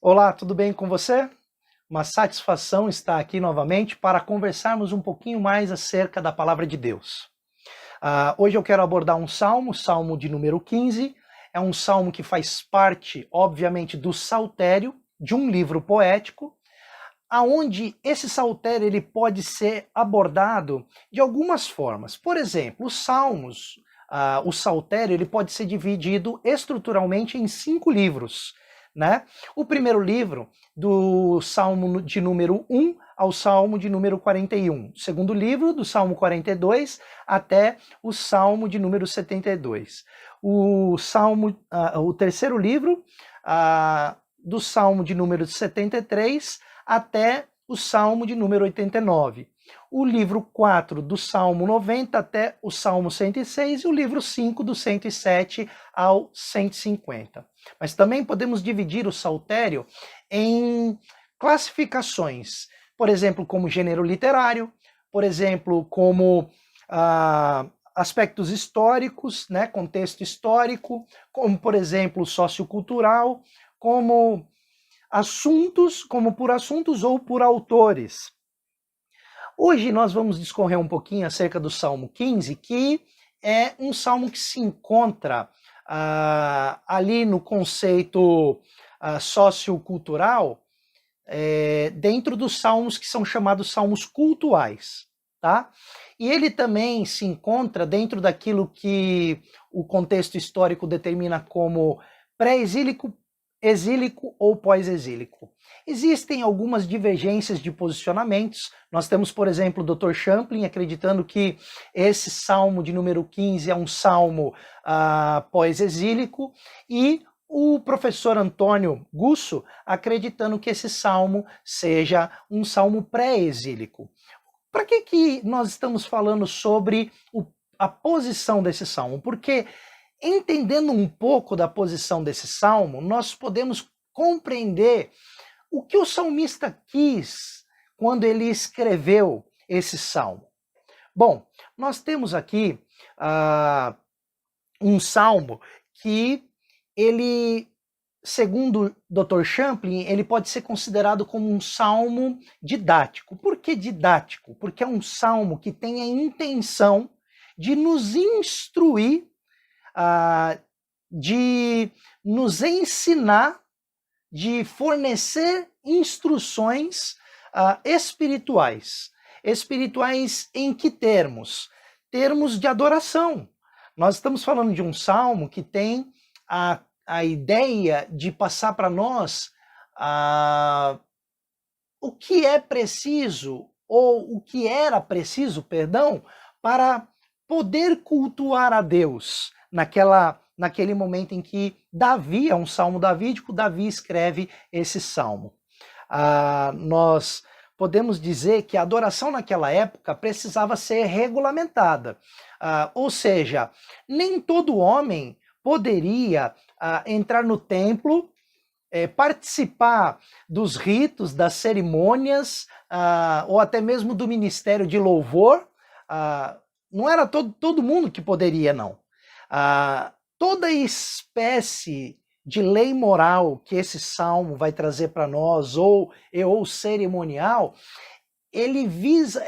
Olá, tudo bem com você? Uma satisfação estar aqui novamente para conversarmos um pouquinho mais acerca da palavra de Deus. Hoje eu quero abordar um salmo, salmo de número 15. É um salmo que faz parte, obviamente, do saltério de um livro poético, aonde esse saltério ele pode ser abordado de algumas formas. Por exemplo, os salmos, o saltério ele pode ser dividido estruturalmente em 5 livros. Né? O primeiro livro, do Salmo de número 1 ao Salmo de número 41. O segundo livro, do Salmo 42 até o Salmo de número 72. O terceiro livro, do Salmo de número 73 até o Salmo de número 89. O livro 4 do Salmo 90 até o Salmo 106 e o livro 5 do 107 ao 150. Mas também podemos dividir o saltério em classificações, por exemplo, como gênero literário, por exemplo, como aspectos históricos, né, contexto histórico, como, por exemplo, sociocultural, como assuntos, como por assuntos ou por autores. Hoje nós vamos discorrer um pouquinho acerca do Salmo 15, que é um salmo que se encontra ali no conceito sociocultural, dentro dos salmos que são chamados salmos cultuais, tá? E ele também se encontra dentro daquilo que o contexto histórico determina como pré-exílico, exílico ou pós-exílico. Existem algumas divergências de posicionamentos. Nós temos, por exemplo, o Dr. Champlin acreditando que esse salmo de número 15 é um salmo pós-exílico, e o professor Antônio Gusso acreditando que esse salmo seja um salmo pré-exílico. Para que nós estamos falando sobre a posição desse salmo? Porque entendendo um pouco da posição desse salmo, nós podemos compreender o que o salmista quis quando ele escreveu esse salmo. Bom, nós temos aqui um salmo que ele, segundo Dr. Champlin, ele pode ser considerado como um salmo didático. Por que didático? Porque é um salmo que tem a intenção de nos instruir, de nos ensinar, de fornecer instruções espirituais. Espirituais em que termos? Termos de adoração. Nós estamos falando de um salmo que tem a ideia de passar para nós o que é preciso, ou o que era preciso, perdão, para poder cultuar a Deus naquele momento em que Davi, é um salmo davídico, Davi escreve esse salmo. Nós podemos dizer que a adoração naquela época precisava ser regulamentada. Ou seja, nem todo homem poderia entrar no templo, participar dos ritos, das cerimônias, ou até mesmo do ministério de louvor. Não era todo mundo que poderia, não. Toda espécie de lei moral que esse salmo vai trazer para nós, ou cerimonial, ele visa,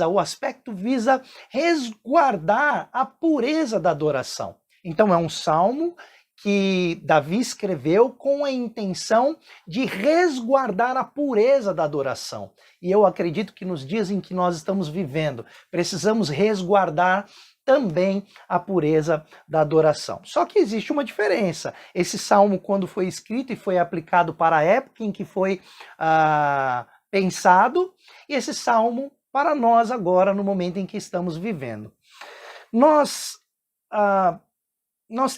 o aspecto visa resguardar a pureza da adoração. Então é um salmo que Davi escreveu com a intenção de resguardar a pureza da adoração. E eu acredito que nos dias em que nós estamos vivendo, precisamos resguardar também a pureza da adoração. Só que existe uma diferença. Esse salmo, quando foi escrito e foi aplicado para a época em que foi pensado, e esse salmo para nós agora, no momento em que estamos vivendo. Nós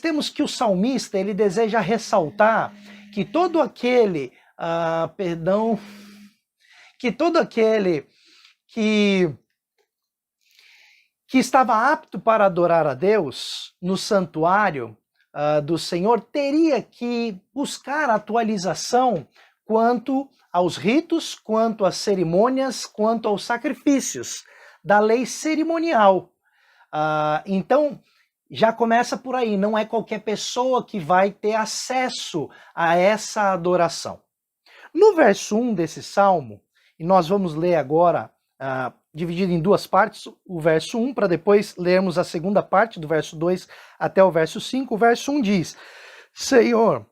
temos que o salmista, ele deseja ressaltar que todo aquele, que estava apto para adorar a Deus no santuário do Senhor, teria que buscar atualização quanto aos ritos, quanto às cerimônias, quanto aos sacrifícios da lei cerimonial. Então, já começa por aí, não é qualquer pessoa que vai ter acesso a essa adoração. No verso 1 desse salmo, e nós vamos ler agora, dividido em duas partes, o verso 1, para depois lermos a segunda parte, do verso 2 até o verso 5. O verso 1 diz: Senhor,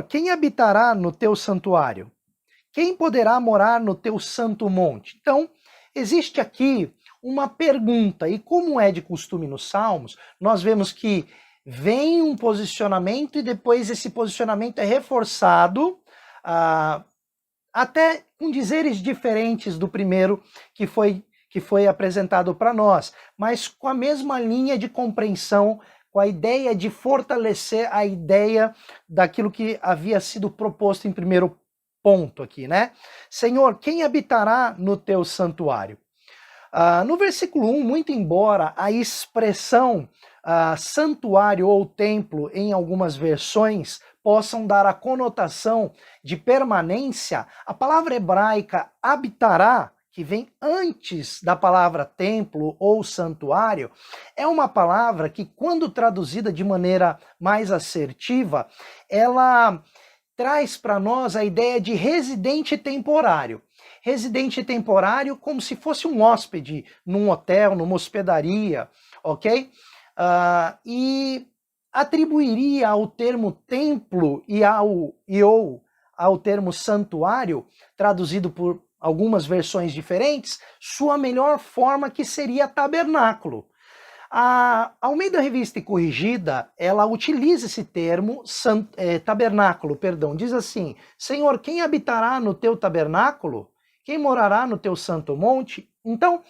quem habitará no teu santuário? Quem poderá morar no teu santo monte? Então, existe aqui uma pergunta, e como é de costume nos Salmos, nós vemos que vem um posicionamento e depois esse posicionamento é reforçado, até com dizeres diferentes do primeiro que foi apresentado para nós, mas com a mesma linha de compreensão, com a ideia de fortalecer a ideia daquilo que havia sido proposto em primeiro ponto aqui, né? Senhor, quem habitará no teu santuário? No versículo 1, muito embora a expressão santuário ou templo em algumas versões possam dar a conotação de permanência, a palavra hebraica habitará, que vem antes da palavra templo ou santuário, é uma palavra que, quando traduzida de maneira mais assertiva, ela traz para nós a ideia de residente temporário. Residente temporário como se fosse um hóspede num hotel, numa hospedaria, ok? E atribuiria ao termo templo e ao termo santuário, traduzido por algumas versões diferentes, sua melhor forma, que seria tabernáculo. A Almeida Revista e Corrigida, ela utiliza esse termo, tabernáculo, diz assim: Senhor, quem habitará no teu tabernáculo? Quem morará no teu santo monte? Então,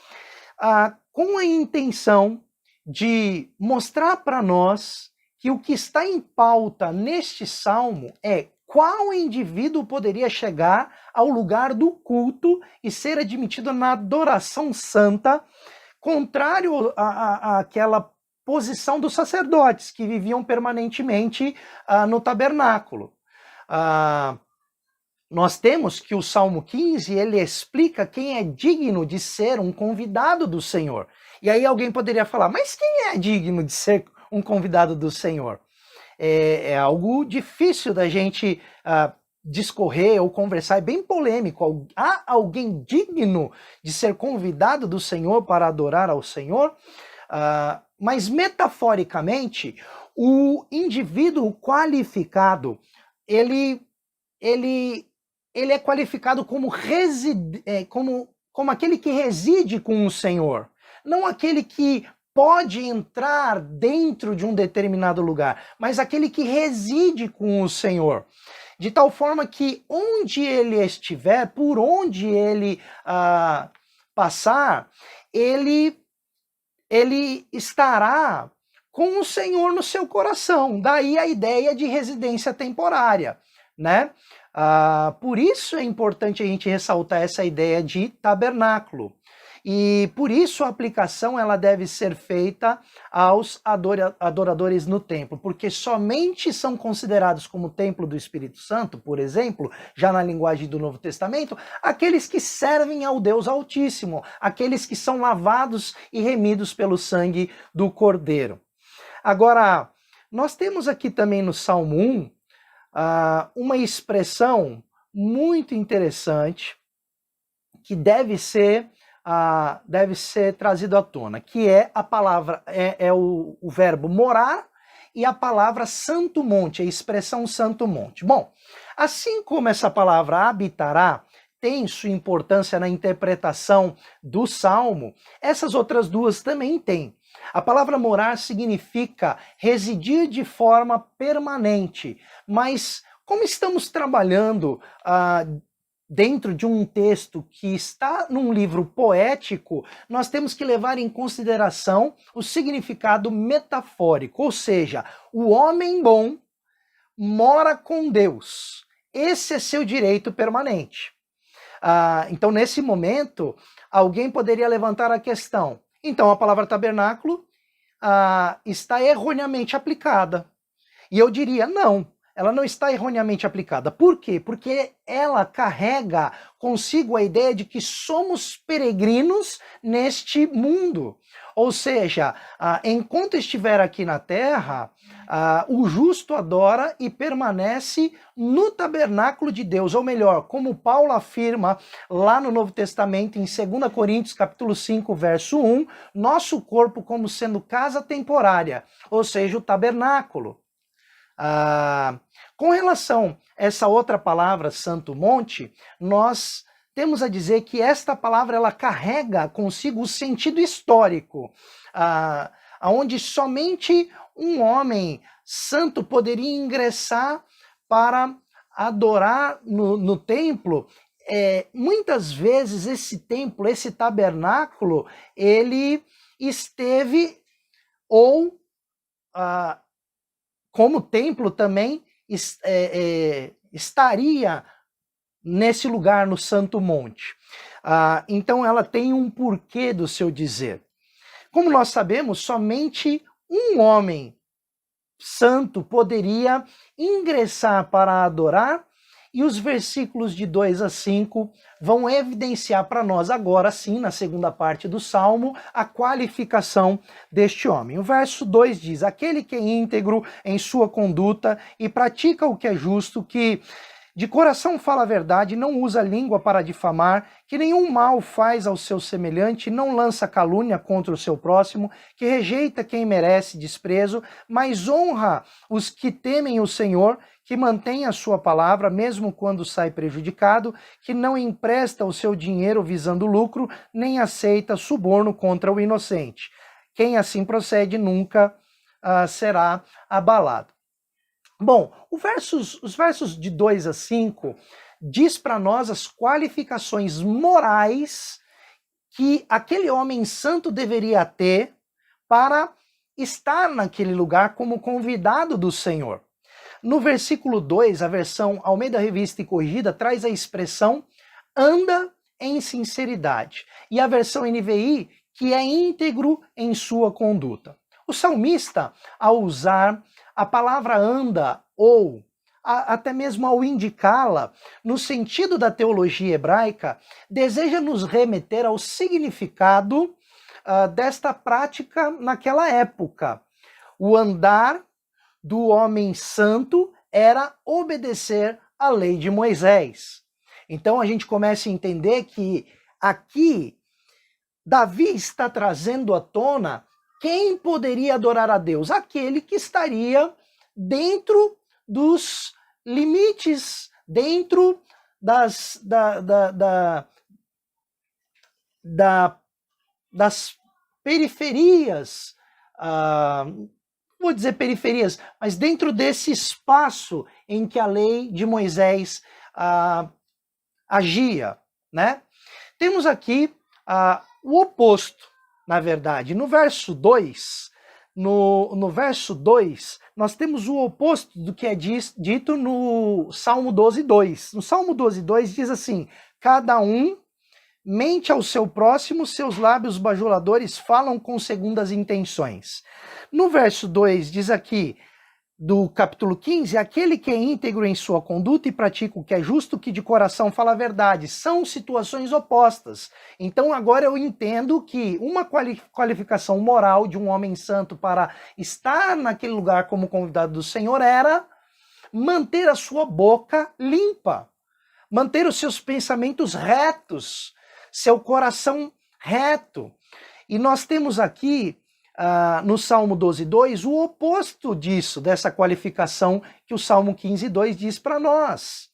com a intenção de mostrar para nós que o que está em pauta neste salmo é qual indivíduo poderia chegar ao lugar do culto e ser admitido na adoração santa, contrário àquela posição dos sacerdotes que viviam permanentemente no tabernáculo. Nós temos que o Salmo 15, ele explica quem é digno de ser um convidado do Senhor. E aí alguém poderia falar, mas quem é digno de ser um convidado do Senhor? É algo difícil da gente discorrer ou conversar, é bem polêmico. Há alguém digno de ser convidado do Senhor para adorar ao Senhor? Mas metaforicamente, o indivíduo qualificado, ele é qualificado como aquele que reside com o Senhor, não aquele que pode entrar dentro de um determinado lugar, mas aquele que reside com o Senhor. De tal forma que onde ele estiver, por onde ele passar, ele estará com o Senhor no seu coração. Daí a ideia de residência temporária, né? Por isso é importante a gente ressaltar essa ideia de tabernáculo. E por isso a aplicação ela deve ser feita aos adoradores no templo, porque somente são considerados como templo do Espírito Santo, por exemplo, já na linguagem do Novo Testamento, aqueles que servem ao Deus Altíssimo, aqueles que são lavados e remidos pelo sangue do Cordeiro. Agora, nós temos aqui também no Salmo 1 uma expressão muito interessante que deve ser trazido à tona, que é a palavra, o verbo morar e a palavra santo monte, a expressão santo monte. Bom, assim como essa palavra habitará tem sua importância na interpretação do Salmo, essas outras duas também têm. A palavra morar significa residir de forma permanente, mas como estamos trabalhando dentro de um texto que está num livro poético, nós temos que levar em consideração o significado metafórico, ou seja, o homem bom mora com Deus. Esse é seu direito permanente. Então, nesse momento, alguém poderia levantar a questão: então a palavra tabernáculo está erroneamente aplicada. E eu diria, não. ela não está erroneamente aplicada. Por quê? Porque ela carrega consigo a ideia de que somos peregrinos neste mundo. Ou seja, enquanto estiver aqui na terra, o justo adora e permanece no tabernáculo de Deus. Ou melhor, como Paulo afirma lá no Novo Testamento, em 2 Coríntios capítulo 5, verso 1, nosso corpo como sendo casa temporária, ou seja, o tabernáculo. Com relação a essa outra palavra, Santo Monte, nós temos a dizer que esta palavra ela carrega consigo o sentido histórico, onde somente um homem santo poderia ingressar para adorar no templo. Muitas vezes esse templo, esse tabernáculo, ele esteve ou como templo também estaria nesse lugar no Santo Monte. Então ela tem um porquê do seu dizer. Como nós sabemos, somente um homem santo poderia ingressar para adorar, e os versículos de 2 a 5 vão evidenciar para nós agora sim, na segunda parte do Salmo, a qualificação deste homem. O verso 2 diz: aquele que é íntegro em sua conduta e pratica o que é justo, que de coração fala a verdade, não usa a língua para difamar, que nenhum mal faz ao seu semelhante, não lança calúnia contra o seu próximo, que rejeita quem merece desprezo, mas honra os que temem o Senhor, que mantém a sua palavra, mesmo quando sai prejudicado, que não empresta o seu dinheiro visando lucro, nem aceita suborno contra o inocente. Quem assim procede nunca será abalado. Bom, os versos de 2 a 5 diz para nós as qualificações morais que aquele homem santo deveria ter para estar naquele lugar como convidado do Senhor. No versículo 2, a versão Almeida Revista e Corrigida traz a expressão anda em sinceridade. E a versão NVI, que é íntegro em sua conduta. O salmista, ao usar a palavra anda, ou até mesmo ao indicá-la, no sentido da teologia hebraica, deseja nos remeter ao significado desta prática naquela época. O andar do homem santo era obedecer à lei de Moisés. Então a gente começa a entender que aqui Davi está trazendo à tona quem poderia adorar a Deus? Aquele que estaria dentro dos limites, dentro das periferias, vou dizer periferias, mas dentro desse espaço em que a lei de Moisés agia, né? Temos aqui o oposto. Na verdade, no verso 2, no verso 2, nós temos o oposto do que é dito no Salmo 12:2. No Salmo 12:2 diz assim: cada um mente ao seu próximo, seus lábios bajuladores falam com segundas intenções. No verso 2 diz aqui, do capítulo 15, aquele que é íntegro em sua conduta e pratica o que é justo, que de coração fala a verdade. São situações opostas. Então agora eu entendo que uma qualificação moral de um homem santo para estar naquele lugar como convidado do Senhor era manter a sua boca limpa, manter os seus pensamentos retos, seu coração reto. E nós temos aqui no Salmo 12:2, o oposto disso, dessa qualificação que o Salmo 15:2 diz para nós.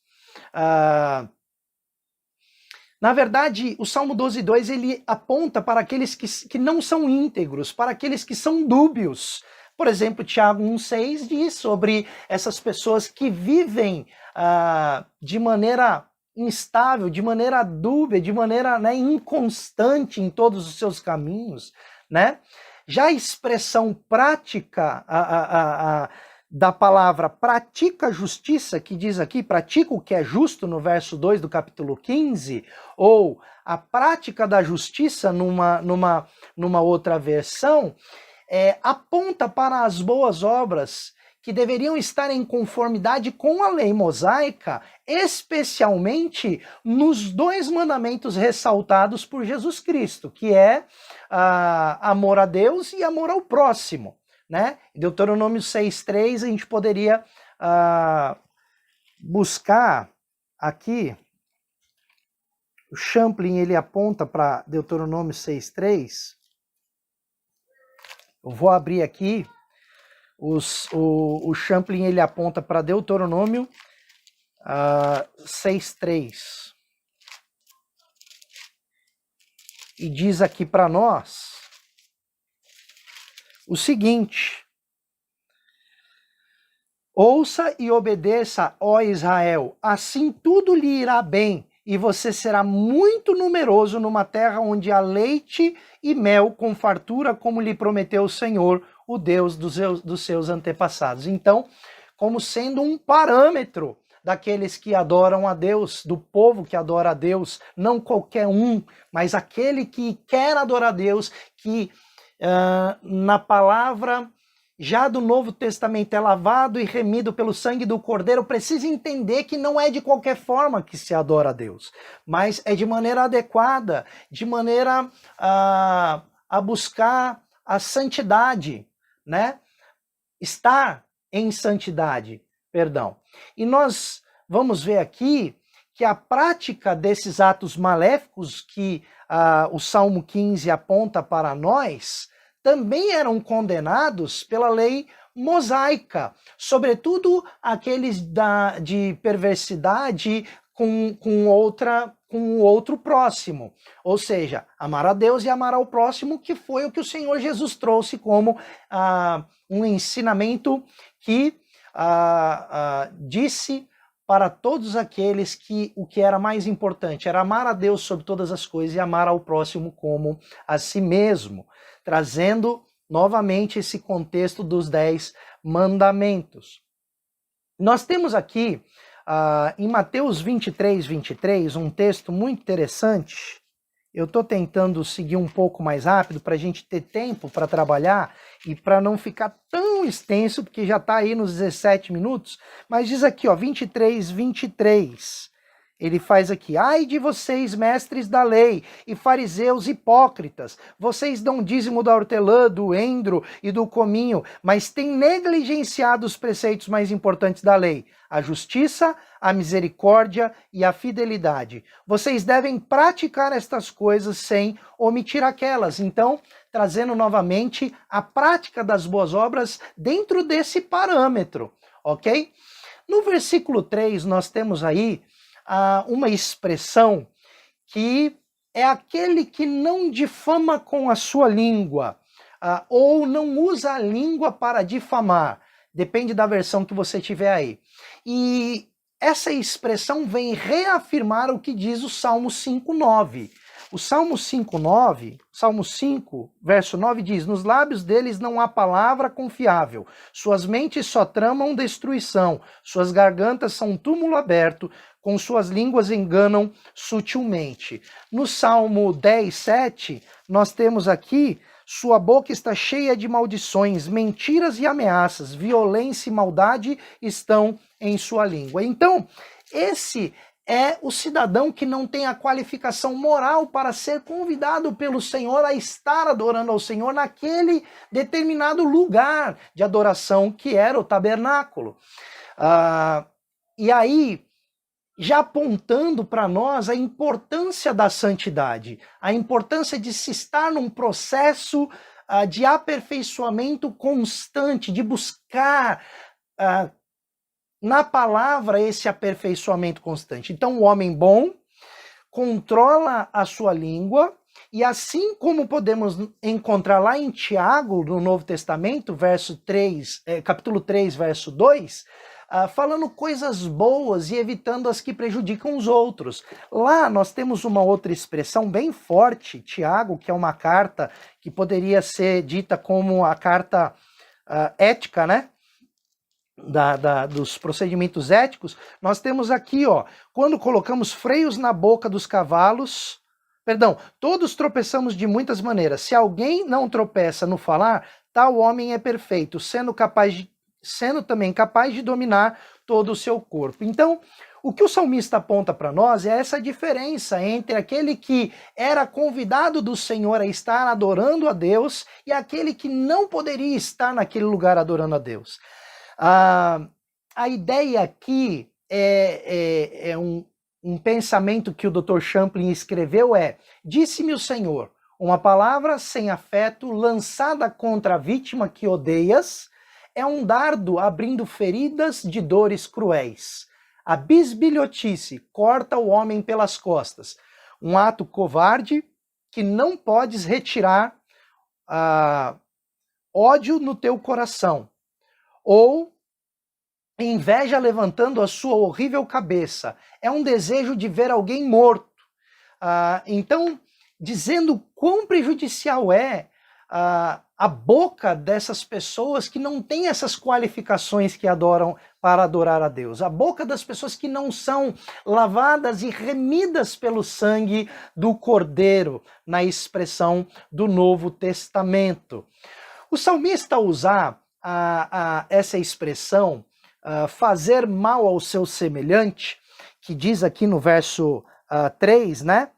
Na verdade, o Salmo 12:2 ele aponta para aqueles que não são íntegros, para aqueles que são dúbios. Por exemplo, Tiago 1:6 diz sobre essas pessoas que vivem de maneira instável, de maneira dúbia, de maneira inconstante em todos os seus caminhos, né? Já a expressão prática da palavra pratica a justiça, que diz aqui, pratica o que é justo no verso 2 do capítulo 15, ou a prática da justiça numa outra versão, aponta para as boas obras que deveriam estar em conformidade com a lei mosaica, especialmente nos 2 mandamentos ressaltados por Jesus Cristo, que é amor a Deus e amor ao próximo, né? Deuteronômio 6:3 a gente poderia buscar aqui. O Champlin ele aponta para Deuteronômio 6:3. Eu vou abrir aqui. O Champlin ele aponta para Deuteronômio 6:3. E diz aqui para nós o seguinte: ouça e obedeça, ó Israel, assim tudo lhe irá bem, e você será muito numeroso numa terra onde há leite e mel com fartura, como lhe prometeu o Senhor, o Deus dos seus antepassados. Então, como sendo um parâmetro daqueles que adoram a Deus, do povo que adora a Deus, não qualquer um, mas aquele que quer adorar a Deus, que na palavra já do Novo Testamento é lavado e remido pelo sangue do Cordeiro, precisa entender que não é de qualquer forma que se adora a Deus, mas é de maneira adequada, de maneira a buscar a santidade, né? Estar em santidade, perdão. E nós vamos ver aqui que a prática desses atos maléficos que o Salmo 15 aponta para nós, também eram condenados pela lei mosaica, sobretudo aqueles de perversidade com outro próximo, ou seja, amar a Deus e amar ao próximo, que foi o que o Senhor Jesus trouxe como um ensinamento que disse para todos aqueles que o que era mais importante era amar a Deus sobre todas as coisas e amar ao próximo como a si mesmo, trazendo novamente esse contexto dos 10 mandamentos. Nós temos aqui, em Mateus 23, um texto muito interessante. Eu estou tentando seguir um pouco mais rápido para a gente ter tempo para trabalhar e para não ficar tão extenso, porque já está aí nos 17 minutos, mas diz aqui, ó, 23. Ele faz aqui: ai de vocês, mestres da lei, e fariseus hipócritas, vocês dão dízimo da hortelã, do endro e do cominho, mas têm negligenciado os preceitos mais importantes da lei, a justiça, a misericórdia e a fidelidade. Vocês devem praticar estas coisas sem omitir aquelas. Então, trazendo novamente a prática das boas obras dentro desse parâmetro, ok? No versículo 3, nós temos aí uma expressão que é aquele que não difama com a sua língua, ou não usa a língua para difamar, depende da versão que você tiver aí. E essa expressão vem reafirmar o que diz o Salmo 5:9. O Salmo 5:9, Salmo 5, verso 9 diz: nos lábios deles não há palavra confiável, suas mentes só tramam destruição, suas gargantas são um túmulo aberto, com suas línguas enganam sutilmente. No Salmo 10:7, nós temos aqui: sua boca está cheia de maldições, mentiras e ameaças, violência e maldade estão em sua língua. Então, esse é o cidadão que não tem a qualificação moral para ser convidado pelo Senhor a estar adorando ao Senhor naquele determinado lugar de adoração que era o tabernáculo. E aí, já apontando para nós a importância da santidade, a importância de se estar num processo de aperfeiçoamento constante, de buscar na palavra esse aperfeiçoamento constante. Então, o homem bom controla a sua língua, e assim como podemos encontrar lá em Tiago, no Novo Testamento, capítulo 3, verso 2, falando coisas boas e evitando as que prejudicam os outros. Lá nós temos uma outra expressão bem forte, Tiago, que é uma carta que poderia ser dita como a carta ética, né? Dos procedimentos éticos. Nós temos aqui, ó, quando colocamos freios na boca dos cavalos, todos tropeçamos de muitas maneiras. Se alguém não tropeça no falar, tal homem é perfeito, sendo capaz sendo também capaz de dominar todo o seu corpo. Então, o que o salmista aponta para nós é essa diferença entre aquele que era convidado do Senhor a estar adorando a Deus e aquele que não poderia estar naquele lugar adorando a Deus. A ideia aqui é um pensamento que o Dr. Champlin escreveu disse-me o Senhor, uma palavra sem afeto lançada contra a vítima que odeias é um dardo abrindo feridas de dores cruéis. A bisbilhotice corta o homem pelas costas. Um ato covarde que não podes retirar ódio no teu coração. Ou inveja levantando a sua horrível cabeça. É um desejo de ver alguém morto. Então, dizendo quão prejudicial é a boca dessas pessoas que não têm essas qualificações que adoram para adorar a Deus. A boca das pessoas que não são lavadas e remidas pelo sangue do Cordeiro, na expressão do Novo Testamento. O salmista usar essa expressão, fazer mal ao seu semelhante, que diz aqui no verso 3, né?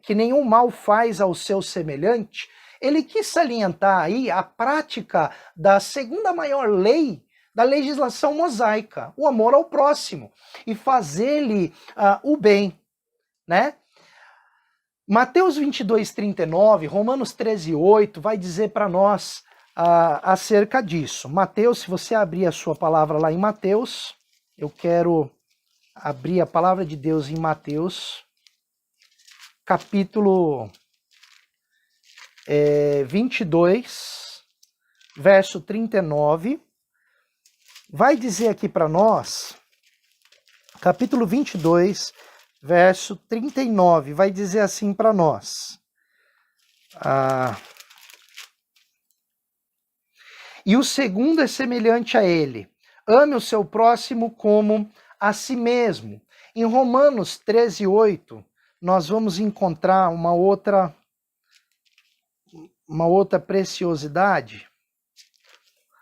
Que nenhum mal faz ao seu semelhante, ele quis salientar aí a prática da segunda maior lei da legislação mosaica, o amor ao próximo, e fazer-lhe o bem, né? Mateus 22:39, Romanos 13:8 vai dizer para nós acerca disso. Mateus, se você abrir a sua palavra lá em Mateus, eu quero abrir a palavra de Deus em Mateus, capítulo 22, verso 39, vai dizer aqui para nós, capítulo 22, verso 39, vai dizer assim para nós. E o segundo é semelhante a ele, ame o seu próximo como a si mesmo. Em Romanos 13:8, nós vamos encontrar uma outra preciosidade.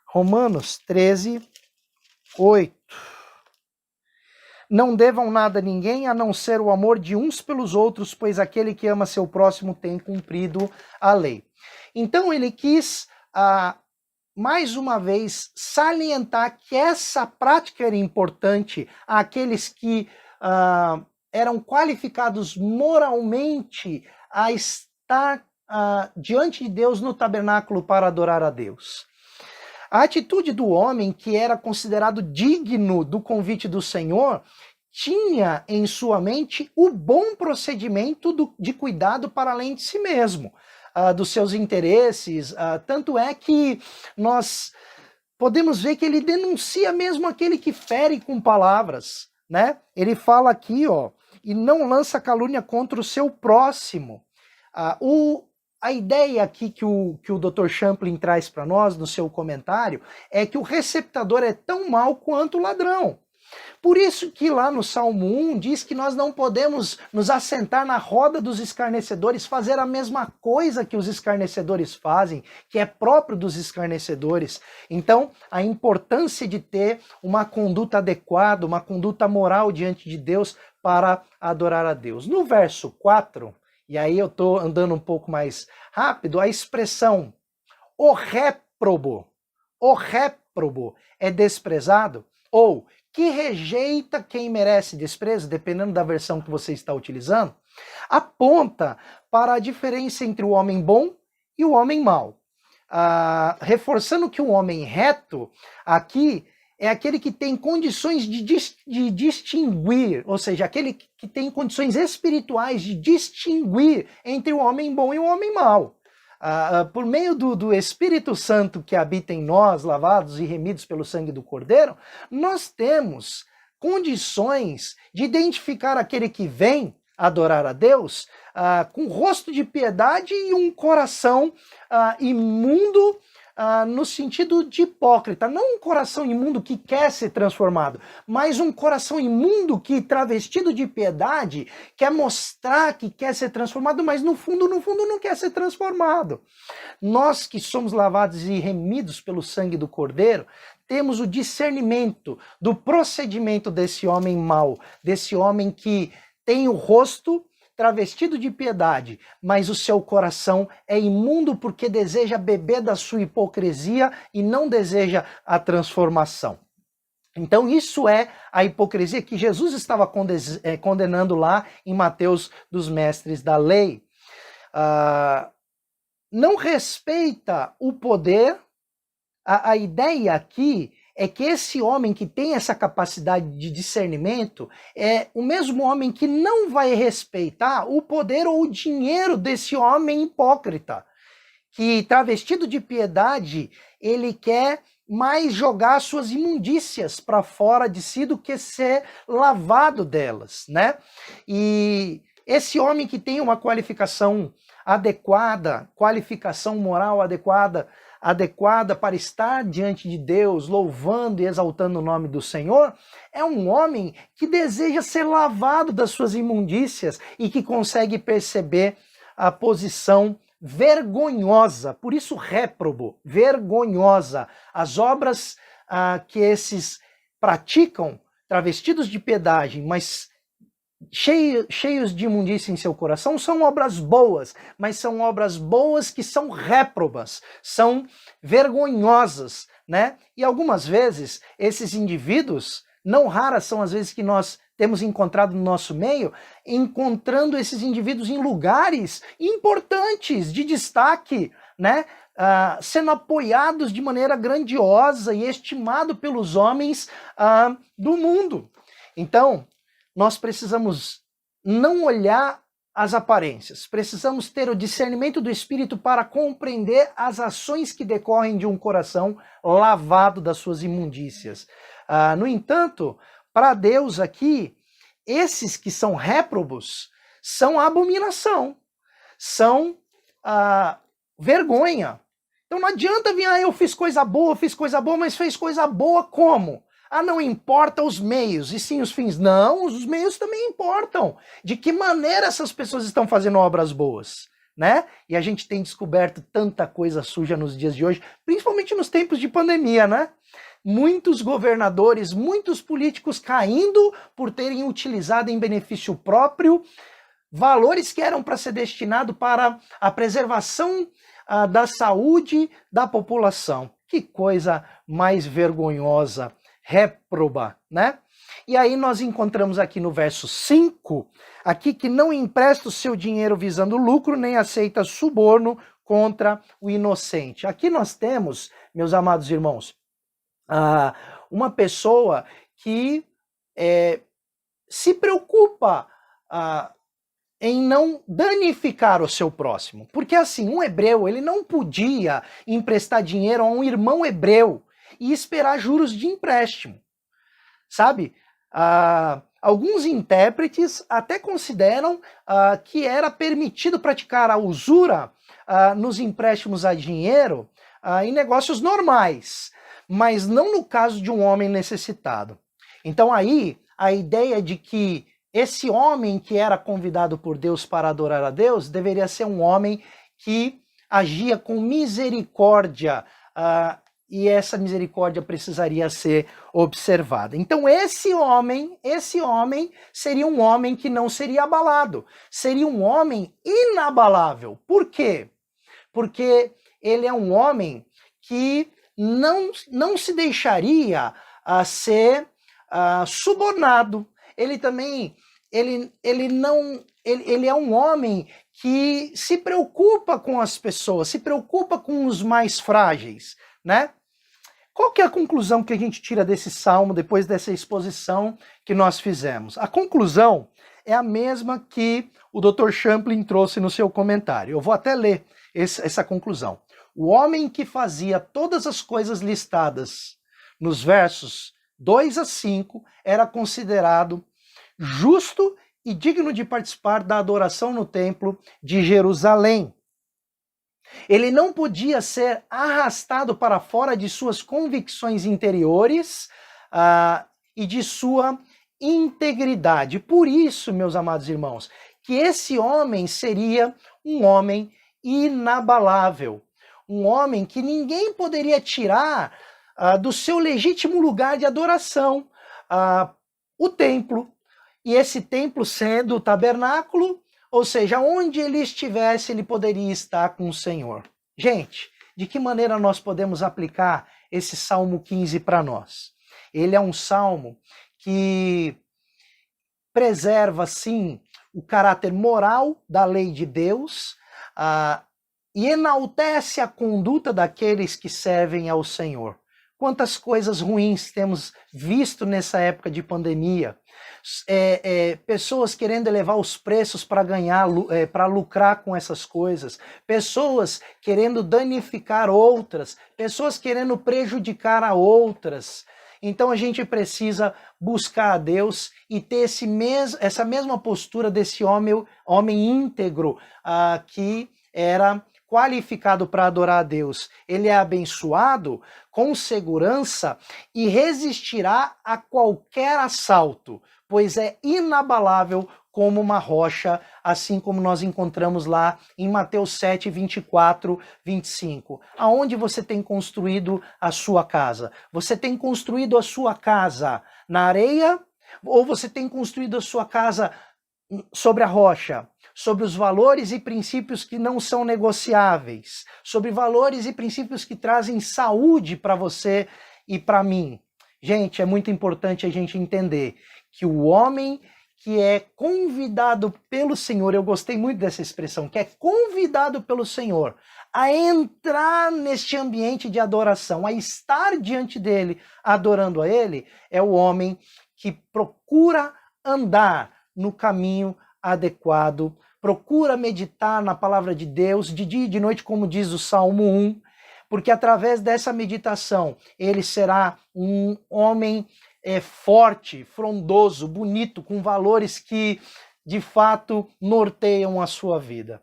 Romanos 13:8. Não devam nada a ninguém a não ser o amor de uns pelos outros, pois aquele que ama seu próximo tem cumprido a lei. Então ele quis, mais uma vez, salientar que essa prática era importante àqueles que eram qualificados moralmente a estar diante de Deus no tabernáculo para adorar a Deus. A atitude do homem que era considerado digno do convite do Senhor tinha em sua mente o bom procedimento de cuidado para além de si mesmo, dos seus interesses. Tanto é que nós podemos ver que ele denuncia mesmo aquele que fere com palavras, né? Ele fala aqui, e não lança calúnia contra o seu próximo. A ideia aqui que o Dr. Champlin traz para nós no seu comentário é que o receptador é tão mau quanto o ladrão. Por isso que lá no Salmo 1 diz que nós não podemos nos assentar na roda dos escarnecedores, fazer a mesma coisa que os escarnecedores fazem, que é próprio dos escarnecedores. Então, a importância de ter uma conduta adequada, uma conduta moral diante de Deus para adorar a Deus. No verso 4, e aí eu estou andando um pouco mais rápido, a expressão o réprobo é desprezado, ou que rejeita quem merece desprezo, dependendo da versão que você está utilizando, aponta para a diferença entre o homem bom e o homem mau. Reforçando que o homem reto, aqui, é aquele que tem condições de distinguir, ou seja, aquele que tem condições espirituais de distinguir entre o homem bom e o homem mau. Por meio do Espírito Santo que habita em nós, lavados e remidos pelo sangue do Cordeiro, nós temos condições de identificar aquele que vem adorar a Deus com rosto de piedade e um coração imundo, no sentido de hipócrita, não um coração imundo que quer ser transformado, mas um coração imundo que, travestido de piedade, quer mostrar que quer ser transformado, mas no fundo não quer ser transformado. Nós que somos lavados e remidos pelo sangue do Cordeiro, temos o discernimento do procedimento desse homem mau, desse homem que tem o rosto travestido de piedade, mas o seu coração é imundo porque deseja beber da sua hipocrisia e não deseja a transformação. Então isso é a hipocrisia que Jesus estava condenando lá em Mateus dos mestres da lei. Não respeita o poder. A ideia aqui é que esse homem que tem essa capacidade de discernimento é o mesmo homem que não vai respeitar o poder ou o dinheiro desse homem hipócrita, que, travestido de piedade, ele quer mais jogar suas imundícias para fora de si do que ser lavado delas, né? E esse homem que tem uma qualificação adequada, qualificação moral adequada para estar diante de Deus, louvando e exaltando o nome do Senhor, é um homem que deseja ser lavado das suas imundícias e que consegue perceber a posição vergonhosa, por isso réprobo, vergonhosa, as obras que esses praticam, travestidos de piedade, mas cheios de imundícia em seu coração, são obras boas, mas são obras boas que são réprobas, são vergonhosas, né? E algumas vezes esses indivíduos, não raras são as vezes que nós temos encontrado no nosso meio, encontrando esses indivíduos em lugares importantes, de destaque, né? Sendo apoiados de maneira grandiosa e estimado pelos homens do mundo. Então, nós precisamos não olhar as aparências, precisamos ter o discernimento do Espírito para compreender as ações que decorrem de um coração lavado das suas imundícias. No entanto, para Deus aqui, esses que são réprobos são abominação, são vergonha. Então não adianta vir, eu fiz coisa boa, mas fez coisa boa como? Não importa os meios, e sim os fins. Não, os meios também importam. De que maneira essas pessoas estão fazendo obras boas, né? E a gente tem descoberto tanta coisa suja nos dias de hoje, principalmente nos tempos de pandemia, né? Muitos governadores, muitos políticos caindo por terem utilizado em benefício próprio valores que eram para ser destinados para a preservação da saúde da população. Que coisa mais vergonhosa, réproba, né? E aí nós encontramos aqui no verso 5, aqui que não empresta o seu dinheiro visando lucro, nem aceita suborno contra o inocente. Aqui nós temos, meus amados irmãos, uma pessoa que se preocupa em não danificar o seu próximo. Porque assim, um hebreu, ele não podia emprestar dinheiro a um irmão hebreu e esperar juros de empréstimo, sabe? Alguns intérpretes até consideram que era permitido praticar a usura nos empréstimos a dinheiro em negócios normais, mas não no caso de um homem necessitado. Então aí, a ideia de que esse homem que era convidado por Deus para adorar a Deus deveria ser um homem que agia com misericórdia, e essa misericórdia precisaria ser observada. Então esse homem seria um homem que não seria abalado, seria um homem inabalável. Por quê? Porque ele é um homem que não se deixaria ser subornado. Ele também, ele é um homem que se preocupa com as pessoas, se preocupa com os mais frágeis, né? Qual que é a conclusão que a gente tira desse salmo depois dessa exposição que nós fizemos? A conclusão é a mesma que o Dr. Champlin trouxe no seu comentário. Eu vou até ler essa conclusão. O homem que fazia todas as coisas listadas nos versos 2 a 5 era considerado justo e digno de participar da adoração no templo de Jerusalém. Ele não podia ser arrastado para fora de suas convicções interiores e de sua integridade. Por isso, meus amados irmãos, que esse homem seria um homem inabalável, um homem que ninguém poderia tirar do seu legítimo lugar de adoração, o templo. E esse templo sendo o tabernáculo, ou seja, onde ele estivesse, ele poderia estar com o Senhor. Gente, de que maneira nós podemos aplicar esse Salmo 15 para nós? Ele é um salmo que preserva, sim, o caráter moral da lei de Deus e enaltece a conduta daqueles que servem ao Senhor. Quantas coisas ruins temos visto nessa época de pandemia. Pessoas querendo elevar os preços para ganhar, para lucrar com essas coisas, pessoas querendo danificar outras, pessoas querendo prejudicar a outras. Então a gente precisa buscar a Deus e ter essa mesma postura desse homem íntegro que era qualificado para adorar a Deus. Ele é abençoado com segurança e resistirá a qualquer assalto, pois é inabalável como uma rocha, assim como nós encontramos lá em Mateus 7, 24, 25. Aonde você tem construído a sua casa? Você tem construído a sua casa na areia? Ou você tem construído a sua casa sobre a rocha? Sobre os valores e princípios que não são negociáveis, sobre valores e princípios que trazem saúde para você e para mim. Gente, é muito importante a gente entender que o homem que é convidado pelo Senhor, eu gostei muito dessa expressão, que é convidado pelo Senhor a entrar neste ambiente de adoração, a estar diante dele, adorando a ele, é o homem que procura andar no caminho adequado, procura meditar na palavra de Deus de dia e de noite, como diz o Salmo 1, porque através dessa meditação ele será um homem forte, frondoso, bonito, com valores que de fato norteiam a sua vida.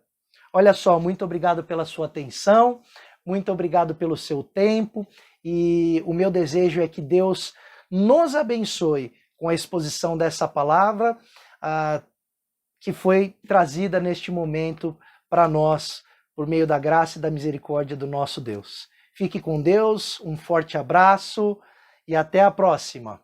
Olha só, muito obrigado pela sua atenção, muito obrigado pelo seu tempo, e o meu desejo é que Deus nos abençoe com a exposição dessa palavra, que foi trazida neste momento para nós, por meio da graça e da misericórdia do nosso Deus. Fique com Deus, um forte abraço e até a próxima.